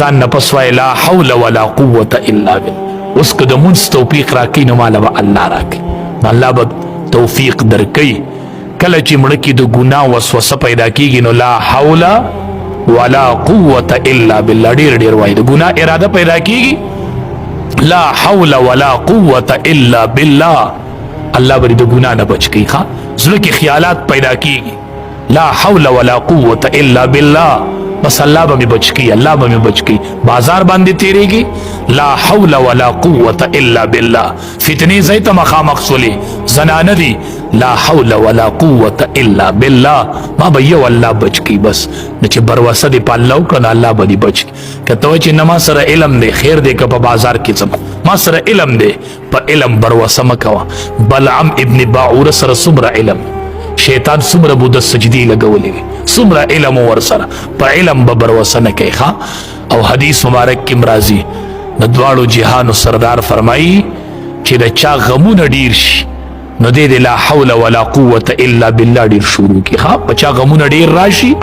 ځان نه پس وای لا حول ولا قوة الا بالله. اوس که د منځ توفیق راکړي نو ماله به الله راکړي، الله به توفیق درکوي. کله چې مړه کې د ګناه وسوسه پیدا کېږي نو لا حول ولا قوة الا بالله ډېر ډېر وایي. د ګناه اراده پیدا کېږي لا حول ولا قوة الا بالله، الله به د ګناه نه بچ کوي. ښه زړه کې خیالات پیدا کېږي لا حول ولا قوة الا بالله، بس الله به مې بچ کی، الله به مې بچ کی. بازار باندې تیریږي لا حول ولا قوة الا بالله. فتنې ځای ته مخامخ سولې زنانه دي لا حول ولا قوة الا بالله، ما به یو الله بچ کی. بس نو چې بروسه دې په الله وکړه نو الله به دې بچ کی. که ته وایې چې نه ما سره علم دی، خیر دی که په بازار کې ځم، ما سره علم دی، په علم بروسه مه کوه. بلعم ابن باعوره سره څومره علم، شیطان څومره بوده سجدې لګولې وي، څومره علم ورسره، په علم به بروسه نه کوي. ښه او حدیث مبارک کې راځي د دواړو جهانو سردار فرمایي چې د چا غمونه ډیر شي نو دې لا حول ولا قوة الا بالله ډیر شروع کی. ښه په چا غمونه ډیر راشي،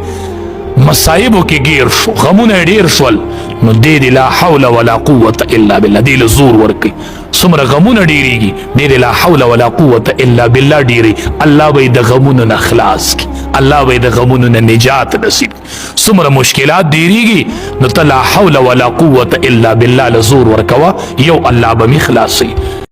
مصائبو کې گیر شو، غمونه ډیر شول، نو دې لا حول ولا قوة الا بالله دې له زور ورکي. څومره غمونه ډیریږي دې لا حول ولا قوة الا بالله ډیری، الله به د غمونو نه خلاص کی، الله به د غمونو نه نجات نصیب. څومره مشکلات ډیریږي نو ته لا حول ولا قوة الا بالله له زور ورکوه، یو الله به می خلاصي.